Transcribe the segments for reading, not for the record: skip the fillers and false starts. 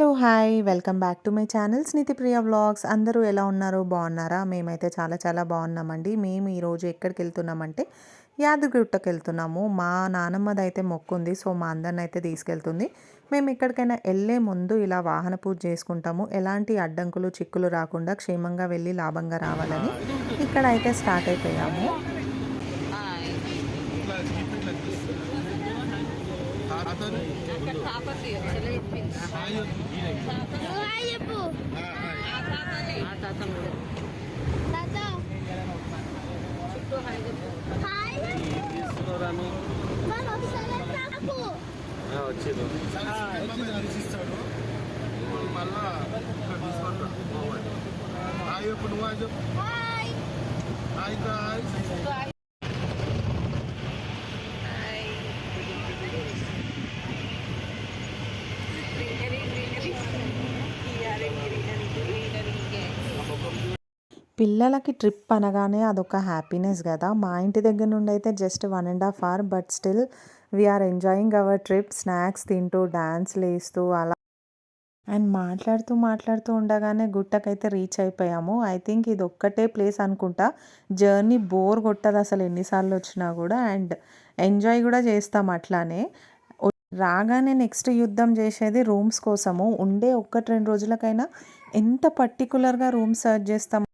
Hello hi welcome back to my channel Sniti Priya vlogs. అందరూ ఎలా ఉన్నారు, బాగున్నారా? మేమైతే చాలా చాలా బాగున్నామండి. మేము ఈరోజు ఎక్కడికి వెళ్తున్నామంటే యాదగిరిగుట్టకి వెళ్తున్నాము. మా నానమ్మది అయితే మొక్కు ఉంది, సో మా అందరిని అయితే తీసుకెళ్తుంది. మేము ఎక్కడికైనా వెళ్ళే ముందు ఇలా వాహన పూజ చేసుకుంటాము. ఎలాంటి అడ్డంకులు చిక్కులు రాకుండా క్షేమంగా వెళ్ళి లాభంగా రావాలని ఇక్కడ అయితే స్టార్ట్ అయిపోయాము. పిల్లలకి ట్రిప్ అనగానే అదొక హ్యాపీనెస్ కదా. మా ఇంటి దగ్గర నుండి అయితే just 1.5 hours, but still we are enjoying our trip. Snacks తింటూ డాన్స్లు వేస్తూ అలా అండ్ మాట్లాడుతూ ఉండగానే గుట్టకైతే రీచ్ అయిపోయాము. ఐ థింక్ ఇది ఒక్కటే ప్లేస్ అనుకుంటా. జర్నీ బోర్ కొట్టదు అసలు ఎన్నిసార్లు వచ్చినా కూడా, అండ్ ఎంజాయ్ కూడా చేస్తాం అట్లానే. రాగానే నెక్స్ట్ యుద్ధం చేసేది రూమ్స్ కోసము. ఉండే 1-2 రోజులకైనా ఎంత పర్టికులర్గా రూమ్ సర్చ్ చేస్తాం.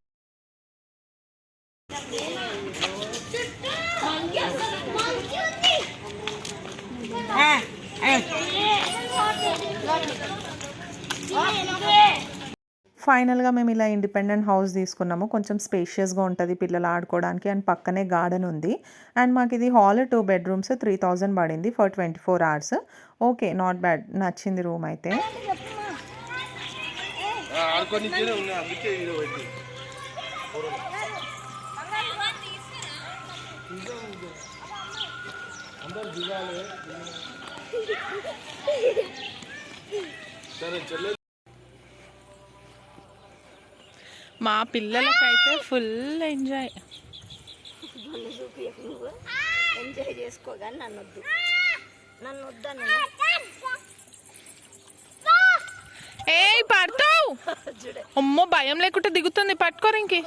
ఫైనల్గా మేము ఇలా ఇండిపెండెంట్ హౌస్ తీసుకున్నాము. కొంచెం స్పేషియస్గా ఉంటుంది పిల్లలు ఆడుకోవడానికి, అండ్ పక్కనే గార్డెన్ ఉంది. అండ్ మాకు ఇది హాల్ 2 bedrooms 3000 పడింది for 24 hours. Okay, not bad, నచ్చింది రూమ్ అయితే. మా పిల్లలకైతే ఫుల్ ఎంజాయ్. ఎంజాయ్ చేసుకోగా నన్ను వద్దాను. ఏ పడతావు, అమ్మో భయం లేకుండా దిగుతుంది, పట్టుకోరు. ఇంకి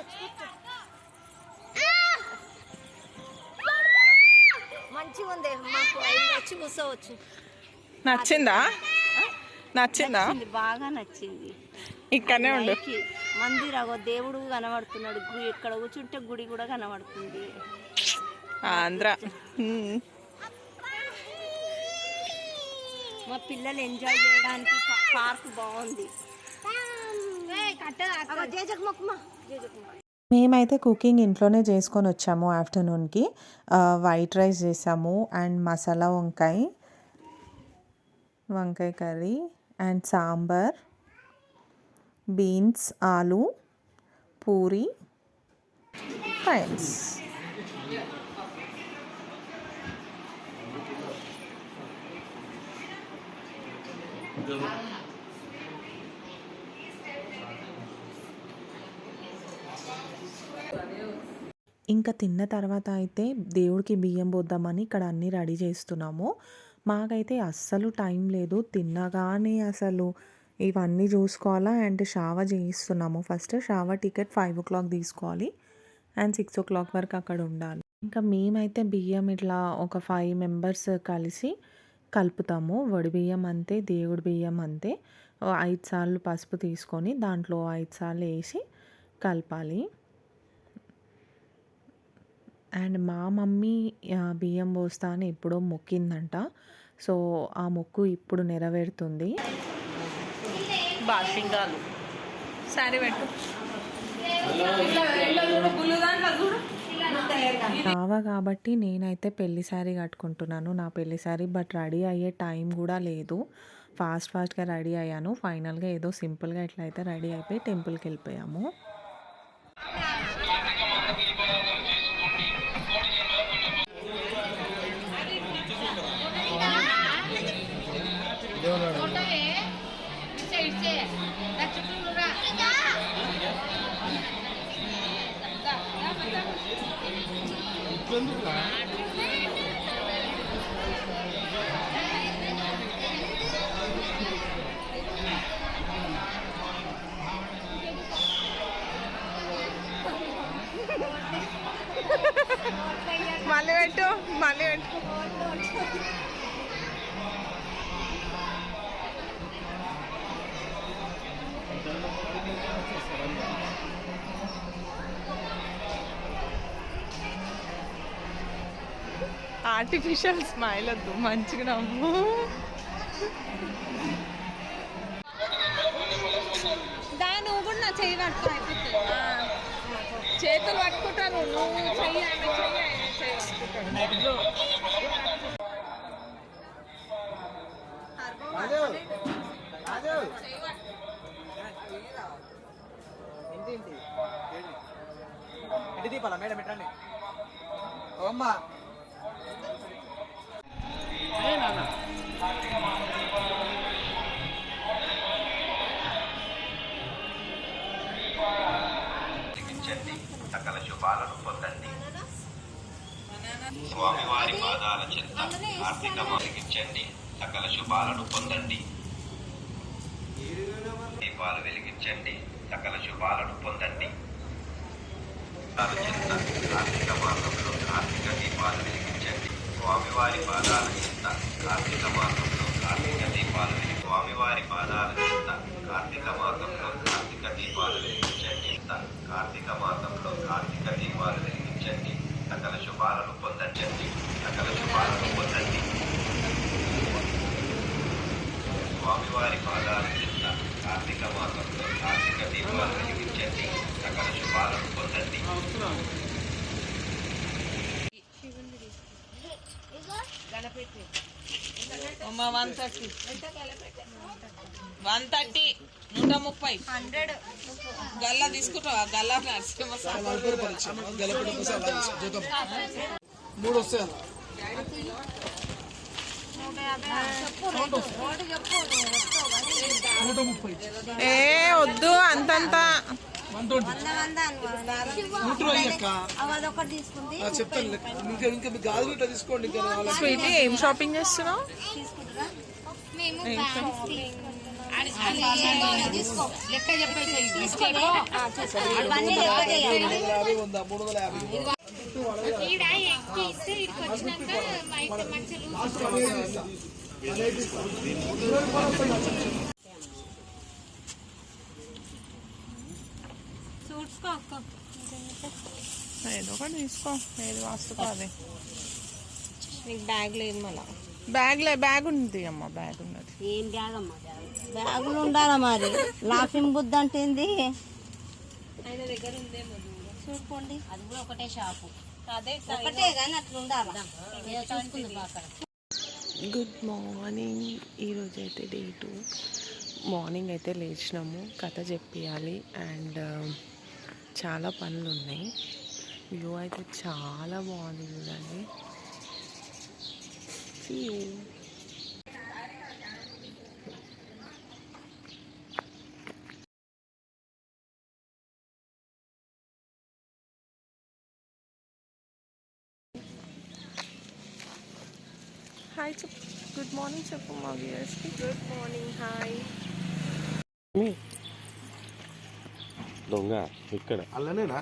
మంచిగా ఉంది, మాకు వచ్చి కూర్చోవచ్చు. నచ్చిందా? బాగా నచ్చింది. ఇక్కడనే ఉండు. మందిరగో దేవుడు కనబడుతున్నాడు, ఎక్కడ కూర్చుంటే గుడి కూడా కనబడుతుంది. ఆంధ్ర. మా పిల్లలు ఎంజాయ్ చేయడానికి పార్క్ బాగుంది. మేమైతే కుకింగ్ ఇంట్లోనే చేసుకొని వచ్చాము. ఆఫ్టర్నూన్కి వైట్ రైస్ చేసాము, అండ్ మసాలా వంకాయ కర్రీ, అండ్ సాంబార్, బీన్స్, ఆలు, పూరి, ఫ్రైస్. ఇంకా తిన్న తర్వాత అయితే దేవుడికి బియ్యం పోద్దామని ఇక్కడ అన్నీ రెడీ చేస్తున్నాము. మాకైతే అస్సలు టైం లేదు. తిన్నగానే అసలు ఇవన్నీ చూసుకోవాలా, అండ్ షావా చేయిస్తున్నాము. ఫస్ట్ షావా టికెట్ 5 o'clock తీసుకోవాలి, అండ్ 6 o'clock వరకు అక్కడ ఉండాలి. ఇంకా మేమైతే బియ్యం ఇట్లా ఒక 5 members కలిసి కలుపుతాము. వడి బియ్యం అంతే, దేవుడి బియ్యం అంతే. 5 సార్లు పసుపు తీసుకొని దాంట్లో 5 సార్లు వేసి కలపాలి. అండ్ మా మమ్మీ బియ్యం పోస్తా అని ఎప్పుడో మొక్కిందంట, సో ఆ మొక్కు ఇప్పుడు నెరవేరుతుంది. బాషింగాలు సారీ పెట్టు. రావా కాబట్టి నేనైతే పెళ్లి శారీ కట్టుకుంటున్నాను, నా పెళ్లి శారీ. బట్ రెడీ అయ్యే టైం కూడా లేదు, ఫాస్ట్గా రెడీ అయ్యాను. ఫైనల్గా ఏదో సింపుల్గా ఇట్లా అయితే రెడీ అయిపోయి టెంపుల్కి వెళ్ళిపోయాము. ఆర్టిఫిషియల్ స్మైల్ వద్దు, మంచిగా నవ్వు. దాని నువ్వు కూడా నా చెయ్యి పట్టుకో అయిపోతుంది. చేతులు పట్టుకుంటాను, నువ్వు చెయ్యి ఆయన చెయ్యి ఆయన చెయ్యి పట్టుకుంటాను. దీపాల మేడం ఎట్రండి అమ్మా సకల శుభాలను పొందండి. స్వామివారి పాదాల చెంత ఆర్థిక వెలిగించండి. సకల శుభాలను పొందండి. దీపాలు వెలిగించండి. సకల శుభాలను పొందండి. చెంత కార్తీక మాసంలో కార్తీక దీపాలు వెలిగించండి. స్వామివారి పాదాల చెంత కార్తీక మాసంలో కార్తీక దీపాలు స్వామివారి పాదాల చెంత కార్తీక మాసంలో కార్తీక దీపాలు వెలిగించండి. కార్తీక మాసంలో కార్తీక దీపాలు వెలిగించండి. సకల శుభాలను పొందండి. సకల శుభాలను పొందండి. స్వామివారి పాదాల చెంత కార్తీక మాసంలో కార్తీక దీపాలు వెలిగించండి. సకల శుభాలను పొందండి. అమ్మ 130 130 130 గల్లా తీసుకుంటావా? గల్లా నరసింహ మూడు వస్తాయి ఏ వద్దు అంతంత చెప్తాను. ఇంకా ఇంకా మీ గాజు ఇట్లా తీసుకోండి. ఇంకా స్వీటీ ఏం షాపింగ్ చేస్తున్నావు? ఉందా 350. ఏదో ఒకటి తీసుకో, ఏది వాస్తు కాదు. నీకు బ్యాగ్ లేదు మళ్ళా? బ్యాగ్ ఉంది అమ్మ, బ్యాగ్ ఉన్నది. ఏం బ్యాగ్ అమ్మా? బ్యాగులు ఉండాలా మరి? లాఫింగ్ బుద్ధ అంటే ఏంది? ఆయన దగ్గర ఉందేమో చూసుకోండి. అది కూడా ఒకటే షాపు, అదే ఒకటే కానీ అట్లా ఉండాలా? Good morning. ఈరోజు అయితే డే 2 మార్నింగ్ అయితే లేచినాము, కథ చెప్పేయాలి అండ్ చాలా పనులు ఉన్నాయి. వ్యూ అయితే చాలా బాగుంది చూడండి. See you. హాయ్ చెప్పు, గుడ్ మార్నింగ్ చెప్పు మా వ్యూయర్స్కి. Good morning, hi. దొంగ ఇక్కడ అల్లనేనా?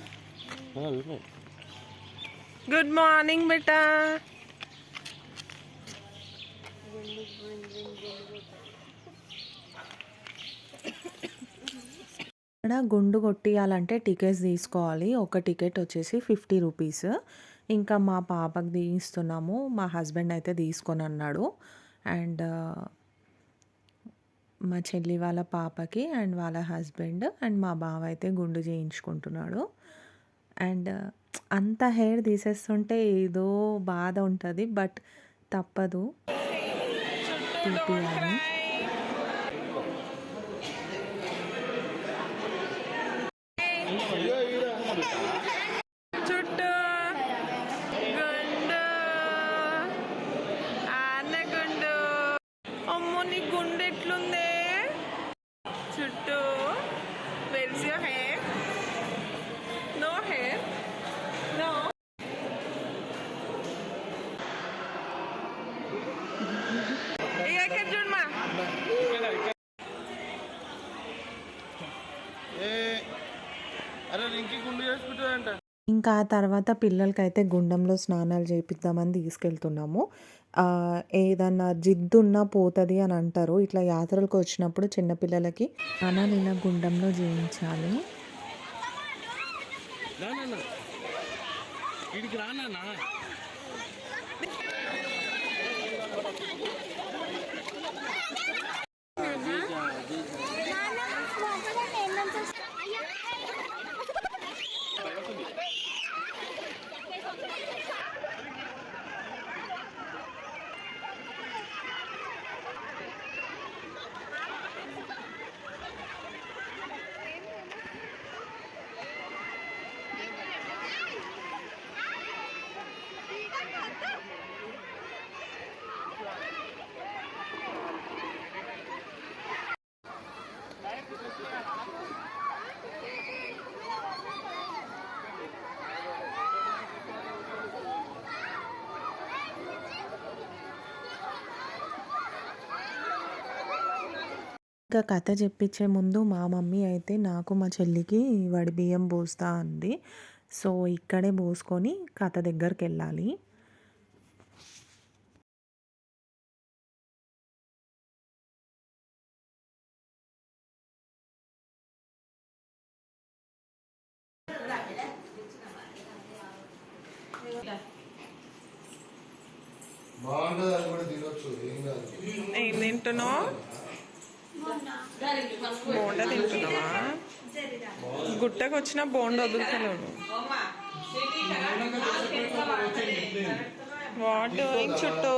గుడ్ మార్నింగ్ బేటా. ఇక్కడ గుండు కొట్టియాలంటే టికెట్స్ తీసుకోవాలి. ఒక టికెట్ వచ్చేసి 50 రూపీస్. ఇంకా మా పాపకి తీయిస్తున్నాము, మా హస్బెండ్ అయితే తీసుకొని అన్నాడు. అండ్ మా చెల్లి వాళ్ళ పాపకి అండ్ వాళ్ళ హస్బెండ్ అండ్ మా బావ అయితే గుండు చేయించుకుంటున్నాడు. అండ్ అంత హెయిర్ తీసేస్తుంటే ఏదో బాధ ఉంటుంది, బట్ తప్పదు, తీపియాలి. చుట్టూ గుండు, ఆనగుండు. అమ్మో నీ గుండె ఎట్లుందే? చుట్టూ where's your hair? No hair? No. ఇక్కడ చూడమా. అరే ఇంకి గుండు చేసుకుంటాడంట. ఇంకా ఆ తర్వాత పిల్లలకైతే గుండంలో స్నానాలు చేపిద్దామని తీసుకెళ్తున్నాము. ఏదన్నా జిద్దున్నా పోతుంది అని అంటారు. ఇట్లా యాత్రలకు వచ్చినప్పుడు చిన్నపిల్లలకి స్నానాలు ఇలా గుండంలో చేయించాలి. ఇంకా కథ చెప్పించే ముందు మా మమ్మీ అయితే నాకు మా చెల్లికి వడి బియ్యం పోస్తా అంది. సో ఇక్కడే పోసుకొని కథ దగ్గరికి వెళ్ళాలి. బాగుంటుంది, అది కూడా తినొచ్చు, ఏం కాదు. ఏం తింటున్నావు? బోండా తింటున్నావా? గుట్టకు వచ్చిన బోండా వదులుతలేవు. వాట్ డూయింగ్ చుట్టూ?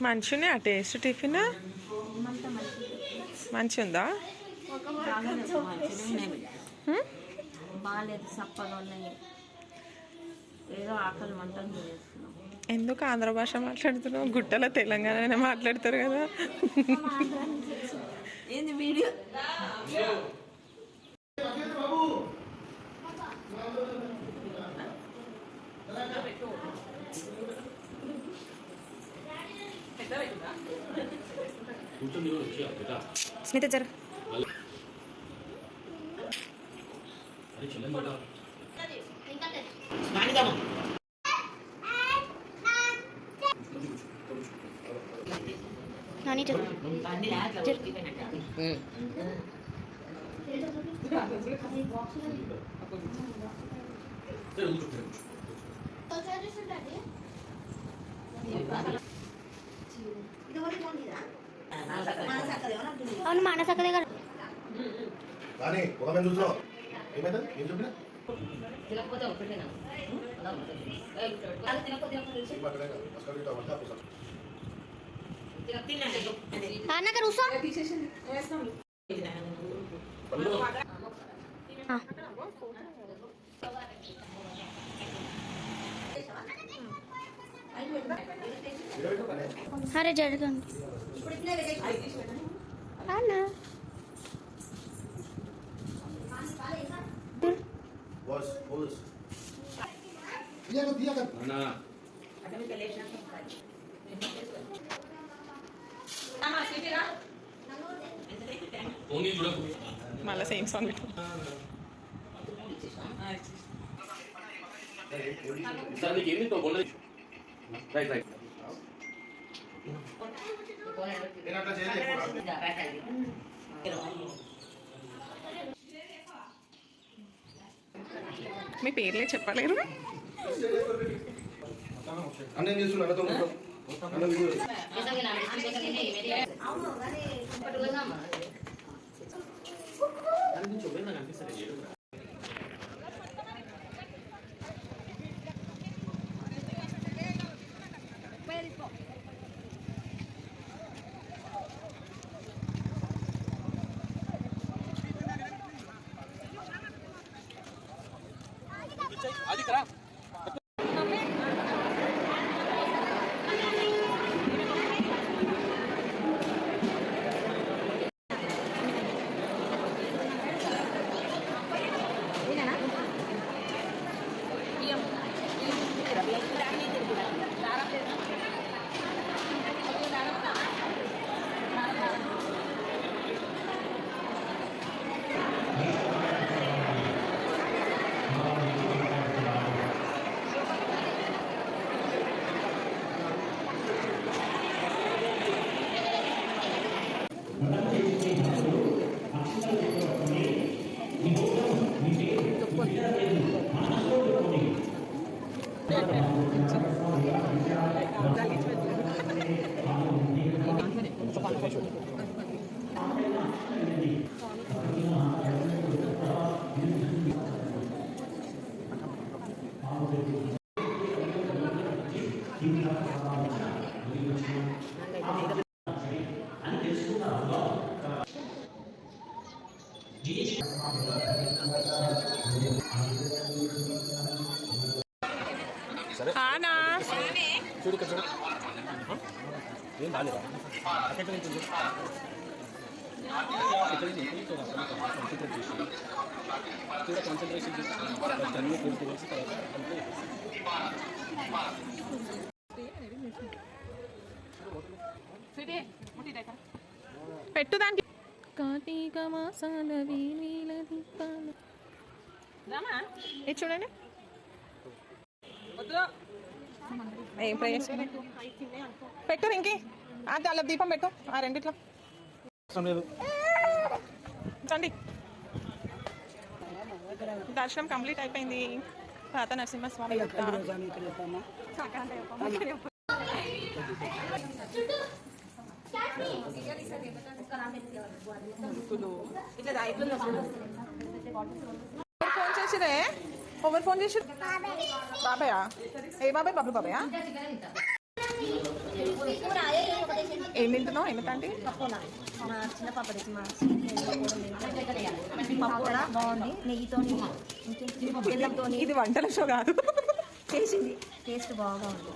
మంచిగా ఆ టేస్ట్ టిఫిన్ మంచిగా ఉందా? బాగాలేదు, సప్పగా ఉన్నాయి. ఏదో ఆకలి మంటలు చేస్తున్నాం. ఎందుకు ఆంధ్ర భాష మాట్లాడుతున్నావు? గుట్టలో తెలంగాణ మాట్లాడతారు కదా. ఏంది వీడియో? స్మిత జర నాని జర అవును మానసక్కదే కదా. కానీ ఒక మంది చూస్తున్నావు ఏమైతుంది, ఏం చెప్పినా అన్న కూర్చో. అరే జరగండి అన్న. మళ్ళీ సేమ్ సాంగ్ పెట్టు. మీ పేర్లే చెప్పలేరు. అన్నం చేస్తున్నాడు ఆనా చూడు ఇక్కడ చూడు ఏం బాగాలేదా అక్కడ నుంచి చూడు. ఇక్కడ నుంచి కాన్సన్ట్రేట్ చేసి చూడ కాన్సన్ట్రేషన్ చేసి ఫస్ట్ అన్ని పూర్తి చేసి తర్వాత పెట్టు దానికి కార్తీక మాసాల వీణీల దీపాలు ఇది చూడండి ఏం ప్రే పెట్టు ఇంకే అది అలా దీపం పెట్టు ఆ రెండిట్లో లేదు రండి దర్శనం కంప్లీట్ అయిపోయింది పాత నరసింహస్వామి గుట్ట. ఫోన్ చేసిరే ఎవరు ఫోన్ చేసి బాబాయా ఏ బాబాయ్ బబ్లు బాబాయా ఏం తింటున్నావు ఎందుకంటే చిన్న పాప బాగుంది నెయ్యితో బెల్లంతో ఇది వంటల షో కాదు చేసింది టేస్ట్ బాగా ఉంది.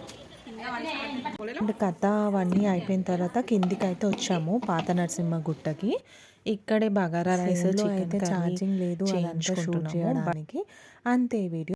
అండ్ కథ అవన్నీ అయిపోయిన తర్వాత కిందికి అయితే వచ్చాము పాత నరసింహ గుట్టకి. ఇక్కడే బగారా రైస్ అయితే ఛార్జింగ్ లేదు అదంతా షూట్ చేయడానికి. అంతే వీడియో.